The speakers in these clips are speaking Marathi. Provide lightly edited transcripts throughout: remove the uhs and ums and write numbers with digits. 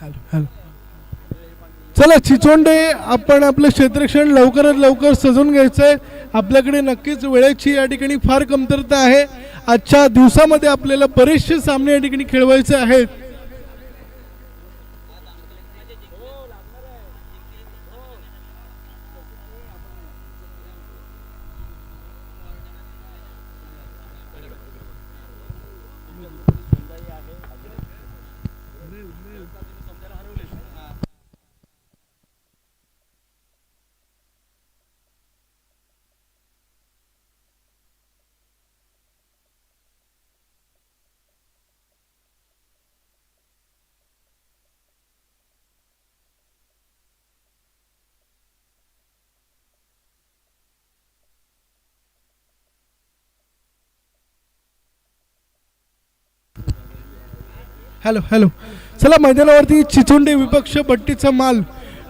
Hello hello. चला चिचोंडे, आपण आपलं क्षेत्ररक्षण लवकरात लवकर सजून घ्यायचंय. आपल्याकडे नक्कीच वेळेची या ठिकाणी फार कमतरता आहे. आजच्या दिवसामध्ये आपल्याला बरेचसे सामने या ठिकाणी खेळवायचे आहेत. Hello hello. चला मैदानावरती चिचोंडे विपक्ष बट्टीचा माल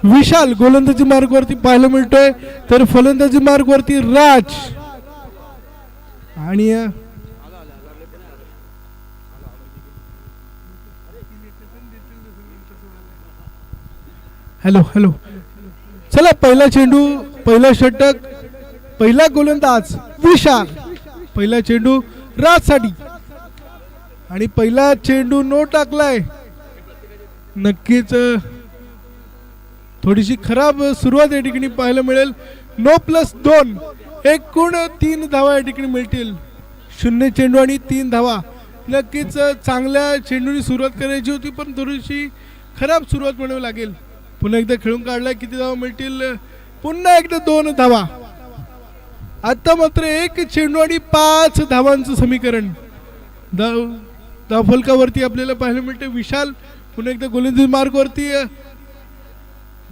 विशाल गोलंदाजी मार्गवरती पाहायला मिळतोय, तर फलंदाजी मार्गवरती राज आणि हॅलो हॅलो. चला पहिला चेंडू, पहिला षटक, पहिला गोलंदाज विशाल, पहिला चेंडू राजसाठी आणि पहिला चेंडू नो टाकलाय. नक्कीच थोडीशी खराब सुरुवात या ठिकाणी पाहायला मिळेल. 9+2 एकूण 3 धावा या ठिकाणी मिळतील. 0 चेंडू आणि 3 धावा. नक्कीच चांगल्या चेंडूनी सुरुवात करायची होती, पण थोडीशी खराब सुरुवात म्हणावी लागेल. पुन्हा एकदा खेळून काढलाय, किती धावा मिळतील? पुन्हा एकदा 2 धावा. आता मात्र 1 चेंडू आणि 5 धावांचं समीकरण धावफलकावरती आपल्याला पाहायला मिळते. विशाल पुन्हा एकदा गोलंदाजी मार्गवरती,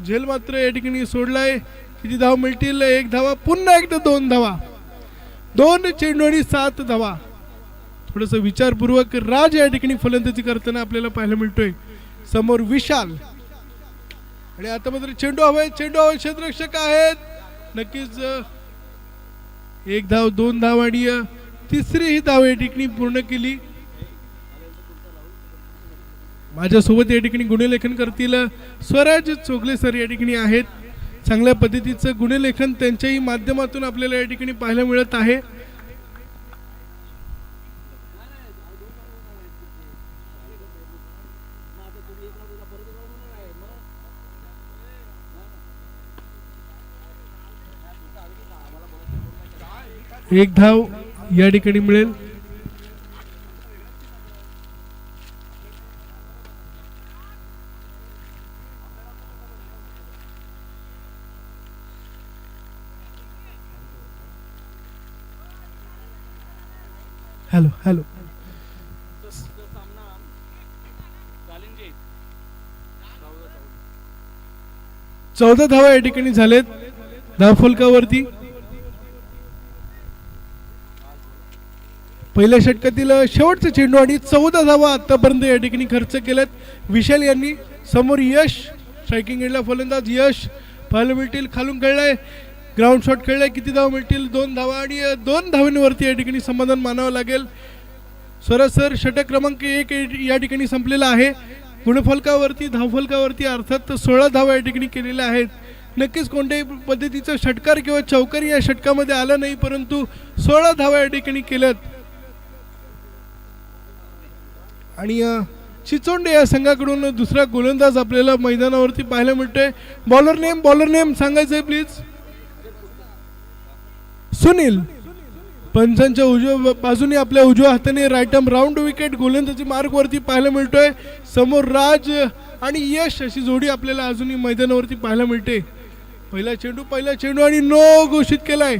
झेल मात्र या ठिकाणी सोडलाय. किती धावा मिळतील? 1 धावा. पुन्हा एकदा 2 धावा. 2 चेंडू आणि 7 धावा. थोडस विचारपूर्वक राज या ठिकाणी फलंदाजी करताना आपल्याला पाहायला मिळतोय. समोर विशाल आणि आता मात्र चेंडू हवाय, चेंडू हवाय. क्षेत्ररक्षक आहेत. नक्कीच 1 धाव, 2 धाव आणि तिसरी ही धाव या ठिकाणी पूर्ण केली. माझ्यासोबत या ठिकाणी गुणलेखन करतील स्वराज चोगले सर या ठिकाणी आहेत. चांगल्या पद्धतीचं गुणलेखन त्यांच्याही माध्यमातून आपल्याला या ठिकाणी पाहायला मिळत आहे. एक धाव या ठिकाणी मिळेल. Hello hello. 14 धावा या ठिकाणी झालेत धावफलकावरती. पहिल्या षटकातील शेवटचा चेंडू आणि 14 धावा आतापर्यंत या ठिकाणी खर्च केल्यात विशाल यांनी. समोर यश स्ट्रायकिंग एंडला फलंदाज यश पाहायला मिळतील. खालून खेळलाय, ग्राउंड शॉट खेळलाय. किती धावा मिळतील? 2 धावा आणि 2 धावांवरती या ठिकाणी समाधान मानावं लागेल. सरासर षटक क्रमांक 1 या ठिकाणी संपलेला आहे. गुणफलकावरती, धावफलकावरती अर्थात 16 धावा या ठिकाणी केलेल्या आहेत. नक्कीच कोणत्याही पद्धतीचा षटकार किंवा चौकारी या षटकामध्ये आला नाही, परंतु 16 धावा या ठिकाणी केल्यात. आणि चिचोंडे या संघाकडून दुसरा गोलंदाज आपल्याला मैदानावरती पाहायला मिळतोय. बॉलर नेम सांगायचंय प्लीज. सुनील. पंचांच्या उजव्या बाजूने आपल्या उजव्या हाताने राईट आर्म राऊंड विकेट गोलंदाजी मार्गवरती पाहायला मिळतोय. समोर राज आणि यश अशी जोडी आपल्याला अजूनही मैदानावरती पाहायला मिळते. पहिला चेंडू आणि नो घोषित केलाय.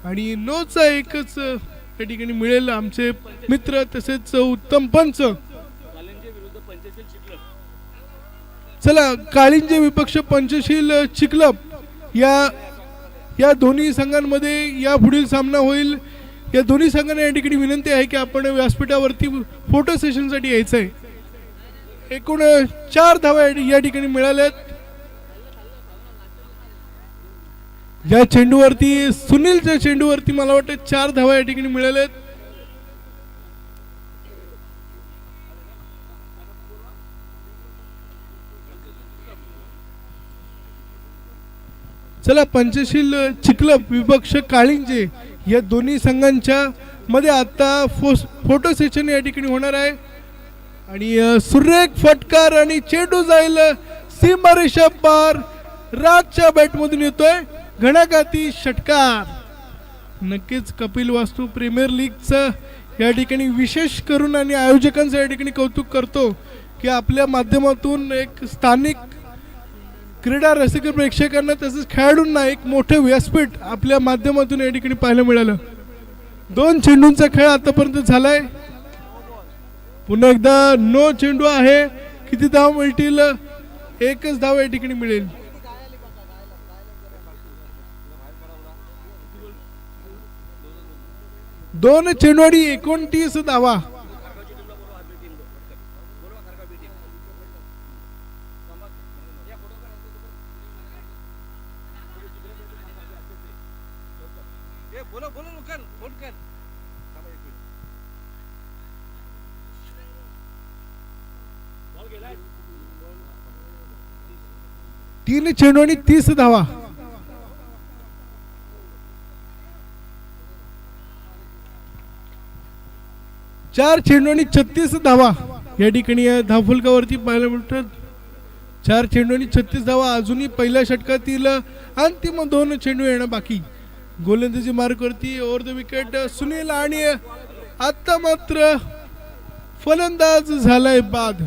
आणि नोचा एकच या ठिकाणी मिळेल. आमचे मित्र तसेच उत्तम पंच. चला काळिंजे विपक्ष पंचशील चिखलप या दोन्ही संघांमध्ये या पुढील सामना होईल. या दोन्ही संघांना या ठिकाणी विनंती आहे की आपण व्यासपीठावरती फोटो सेशनसाठी यायचं आहे. एकूण 4 धावा या ठिकाणी मिळाल्यात. या चेंडूवरती सुनीलच्या चेंडूवरती मला वाटतं 4 धावा या ठिकाणी मिळाल्यात. चला पंचशील चिखलप विपक्ष काळिंजे या दोन्ही संघांच्या मध्ये आता फोटो सेशन या ठिकाणी होणार आहे आणि सुरेख फटकार आणि चेंडू जाईल सीमारेषा पार. राजच्या बॅटमधून येतोय घणाघाती षटकार. नक्कीच कपिल वास्तू प्रीमियर लीगचं या ठिकाणी विशेष करून आणि आयोजकांचं या ठिकाणी कौतुक करतो की आपल्या माध्यमातून एक स्थानिक क्रीडा रसिक प्रेक्षकांना तसंच खेळाडूंना एक मोठं व्यासपीठ आपल्या माध्यमातून या ठिकाणी पाहायला मिळालं. 2 चेंडूंचा खेळ आतापर्यंत झालाय. पुन्हा एकदा 9 चेंडू आहे. किती धाव मिळतील? एकच धाव या ठिकाणी मिळेल. दोन चेंडू आणि 29 धावा. तीन चेंडू आणि 30 धावा. चार चेंडू आणि 36 धावा या ठिकाणी धावफलकावरती पाहायला मिळतात. 4 चेंडू आणि 36 धावा. अजूनही पहिल्या षटकातील अंतिम 2 चेंडू येणं बाकी. गोलंदाजी मार्कवरती ओव्हर द विकेट सुनील आणि आता मात्र फलंदाज झालाय बाद.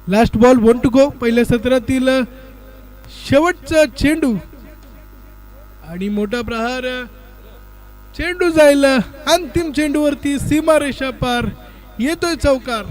Last ball 1 to go. पहिल्या सत्रातील शेवटचा चेंडू आणि मोठा प्रहार. चेंडू जाईल अंतिम चेंडूवरती सीमारेषा पार. येतोय चौकार.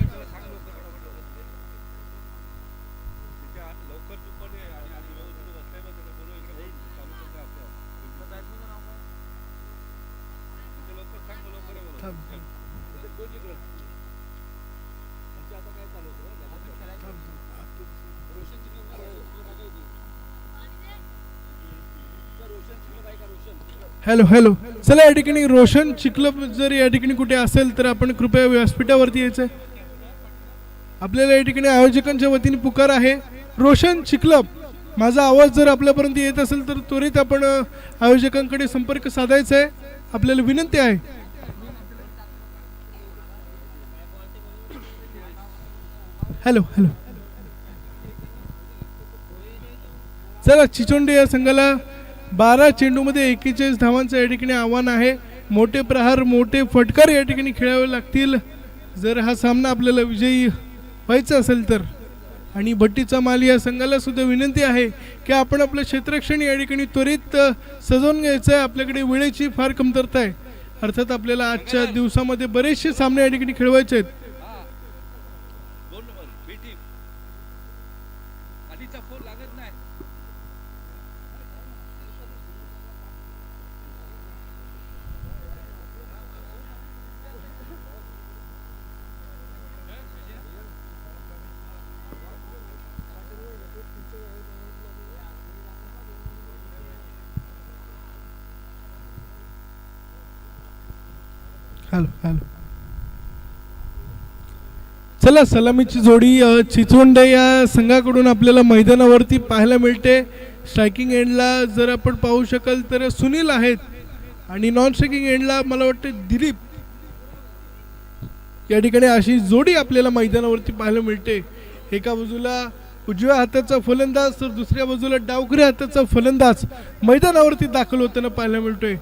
Hello hello. चला या ठिकाणी रोशन चिखलप जर या ठिकाणी कुठे असेल तर आपण कृपया व्यासपीठावरती यायचं. आपल्याला या ठिकाणी आयोजकांच्या वतीने पुकार आहे. रोशन चिखलप, माझा आवाज जर आपल्यापर्यंत येत असेल तर त्वरित आपण आयोजकांकडे संपर्क साधायचा आहे. आपल्याला विनंती आहे. Hello hello. चला चिचोंडे या संघाला 12 चेंडूमध्ये 41 धावांचं या ठिकाणी आव्हान आहे. मोठे प्रहार मोठे फटकार या ठिकाणी खेळावे लागतील जर हा सामना आपल्याला विजयी व्हायचा असेल तर. आणि भट्टीचा माल या संघाला सुद्धा विनंती आहे की आपण आपलं क्षेत्ररक्षण या ठिकाणी त्वरित सजवून घ्यायचं आहे. आपल्याकडे वेळेची फार कमतरता आहे. अर्थात आपल्याला आजच्या दिवसामध्ये बरेचसे सामने या ठिकाणी खेळवायचे आहेत. Hello hello. चला सलामीची जोडी चिचोंडे या संघाकडून आपल्याला मैदानावरती पाहायला मिळते. स्ट्रायकिंग एंडला जर आपण पाहू शकाल तर सुनील आहेत आणि नॉन स्ट्रायकिंग एंडला मला वाटतं दिलीप. या ठिकाणी अशी जोडी आपल्याला मैदानावरती पाहायला मिळते. एका बाजूला उजव्या हाताचा फलंदाज तर दुसऱ्या बाजूला डावखऱ्या हाताचा फलंदाज मैदानावरती दाखल होताना पाहायला मिळतोय.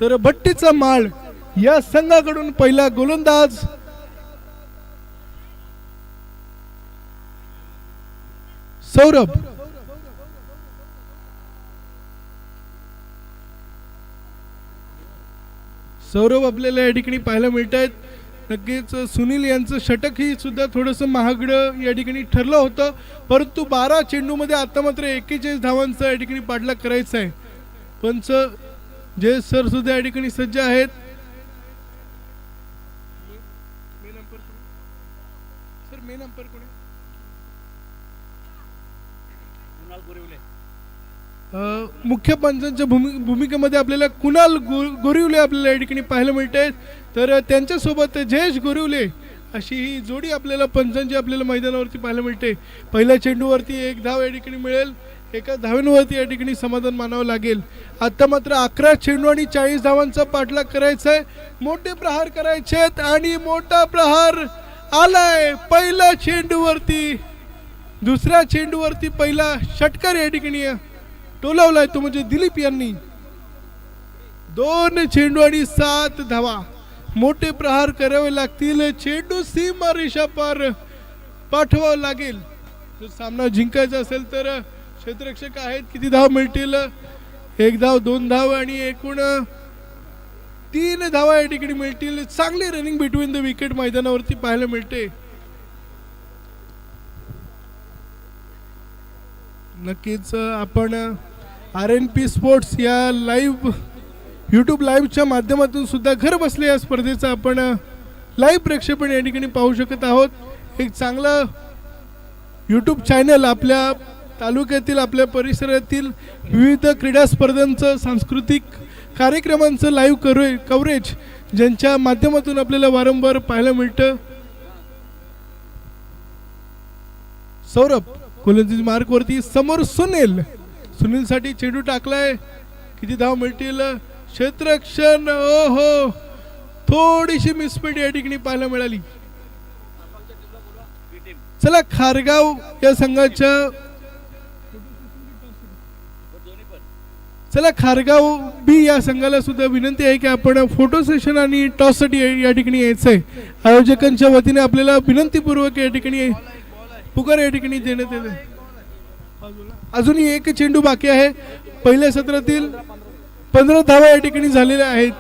तर भट्टीचा माळ या संघाकडून पहिला गोलंदाज सौरभ. सौरभ आपल्याला या ठिकाणी पाहायला मिळत आहेत. नक्कीच सुनील यांचं षटक ही सुद्धा थोडंसं महागडं या ठिकाणी ठरलं होतं, परंतु 12 चेंडूमध्ये आता मात्र 41 धावांचा या ठिकाणी पाठलाग करायचा आहे. पंच जय सर सुद्धा या ठिकाणी सज्ज आहेत. सर मेन अंपर कोण आहे? मुख्य पंचांच्या भूमिकेमध्ये आपल्याला कुणाल गोरिवले आपल्याला या ठिकाणी पाहायला मिळते. तर त्यांच्यासोबत जयेश गोरिवले अशी ही जोडी आपल्याला पंचांची आपल्याला मैदानावरती पाहायला मिळते. पहिल्या चेंडूवरती एक धाव या ठिकाणी मिळेल. एका धावेवरती या ठिकाणी समाधान मानावं लागेल. आता मात्र 11 चेंडू आणि 40 धावांचा पाठलाग करायचा आहे. मोठे प्रहार करायचे आहेत आणि मोठा प्रहार आलाय. पहिल्या चेंडूवरती दुसऱ्या चेंडूवरती पहिला षटकार या ठिकाणी टोलावलाय तो म्हणजे दिलीप यांनी. 2 चेंडू आणि 7 धावा. मोठे प्रहार करावे लागतील. चेंडू सीमा रेषा पार पाठवावा लागेल. जर सामना जिंकायचा असेल तर क्षेत्ररक्षक आहेत. किती धाव मिळतील? 1 धाव, 2 धाव आणि एकूण 3 धावा या ठिकाणी मिळतील. चांगली रनिंग बिटवीन द विकेट मैदानावरती पाहायला मिळते. नक्कीच आपण RNP स्पोर्ट्स या लाईव्ह यूट्यूब लाईव्हच्या माध्यमातून सुद्धा घर बसल्या या स्पर्धेचं आपण लाईव्ह प्रक्षेपण या ठिकाणी पाहू शकत आहोत. एक चांगलं यूट्यूब चॅनल आपल्या तालुक्यातील आपल्या परिसरातील विविध क्रीडा स्पर्धांचं सांस्कृतिक कार्यक्रमांचं लाईव्ह कव्हरेज ज्यांच्या माध्यमातून आपल्याला वारंवार पाहायला मिळतं. सौरभ गोलंदाजी मार्कवरती समोर सुनीलसाठी चेंडू टाकलाय. किती धाव मिळतील? क्षेत्ररक्षण ओहो थोडीशी मिसपीड या ठिकाणी पाहायला मिळाली. चला खारगाव या संघाच्या खारगाव बी या संघाला सुद्धा विनंती आहे की आपण फोटो सेशन आणि टॉससाठी या ठिकाणी यायचंय. आयोजकांच्या वतीने आपल्याला विनंतीपूर्वक या ठिकाणी पुकार या ठिकाणी देण्यात येते. अजूनही एक चेंडू बाकी आहे. पहिल्या सत्रातील 15 धावा या ठिकाणी झालेल्या आहेत.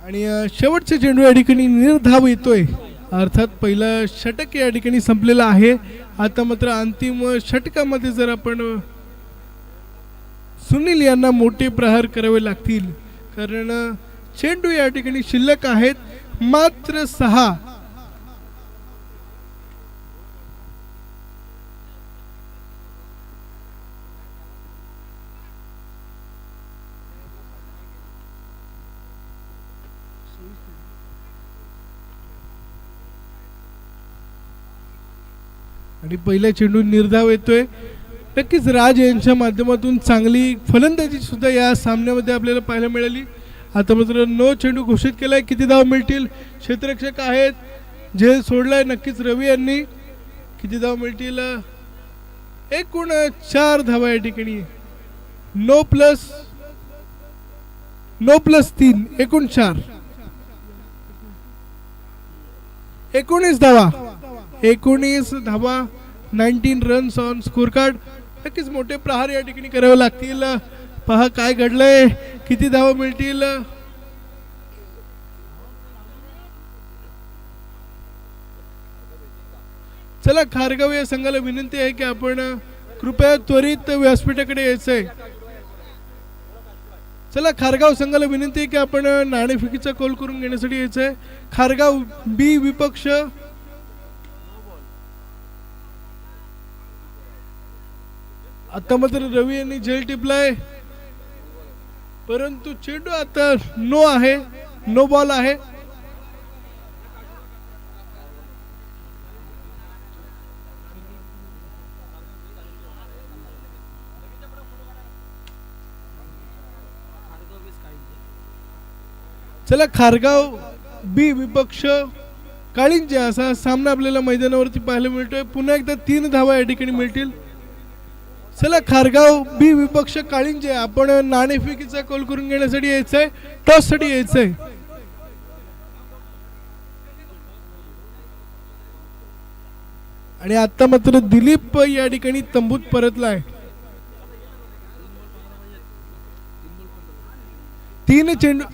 आणि शेवटचे चेंडू या ठिकाणी निर्धाव येतोय. अर्थात पहिला षटक या ठिकाणी संपलेला आहे. आता मात्र अंतिम षटकामध्ये जर आपण सुनील यांना मोठे प्रहार करावे लागतील कारण चेंडू या ठिकाणी शिल्लक आहेत मात्र 6. आणि पहिला चेंडू निर्धाव येतोय. नक्कीच राज यांच्या माध्यमातून चांगली फलंदाजी सुद्धा या सामन्यामध्ये आपल्याला पाहायला मिळाली. आता मात्र 9 चेंडू घोषित केलाय. किती धाव मिळतील? क्षेत्ररक्षक आहेत जे सोडलाय नक्कीच रवी यांनी. किती धाव मिळतील? एकूण 4 धावा या ठिकाणी. 9 प्लस 3 एकूण 4. 19 धावा. 19 धावा. 19 रन्स ऑन स्कोर कार्ड. नक्कीच मोठे प्रहार या ठिकाणी करावे लागतील. पहा काय घडलंय. किती धावा मिळतील? चला खारगाव या संघाला विनंती आहे की आपण कृपया त्वरित व्यासपीठाकडे यायचंय. चला खारगाव संघाला विनंती आहे की आपण नाणेफेकीचा कॉल करून घेण्यासाठी यायचंय. खारगाव बी विपक्ष आता मात्र रवी यांनी झेल टिपलाय परंतु चेंडू आता नो आहे. नो बॉल आहे. चला खारगाव बी विपक्ष काळिंजे असा सामना आपल्याला मैदानावरती पाहायला मिळतोय. पुन्हा एकदा 3 धावा या ठिकाणी मिळतील. चला खारगाव बी विपक्ष काळिंजे आपण नाणेफेकीचा कॉल करून घेण्यासाठी यायचंय. टॉस साठी यायचंय. आणि आता मात्र दिलीप या ठिकाणी तंबूत परतलाय. 3 चेंडू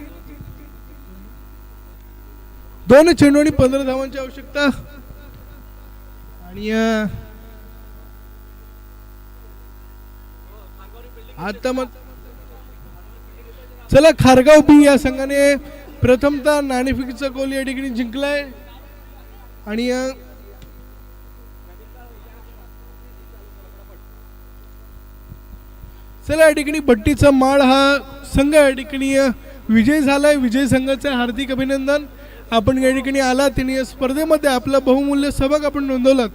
2 चेंडू आणि 15 धावांची आवश्यकता. आणि आता मग चला खारगाव बी या संघाने प्रथमतः नाणेफेकीचा गोल या ठिकाणी जिंकलाय. आणि चला या ठिकाणी भट्टीचा माळ हा संघ या ठिकाणी विजय झालाय. विजय संघाचे हार्दिक अभिनंदन. आपण या ठिकाणी आलात आणि या स्पर्धेमध्ये आपला बहुमूल्य सहभाग आपण नोंदवलात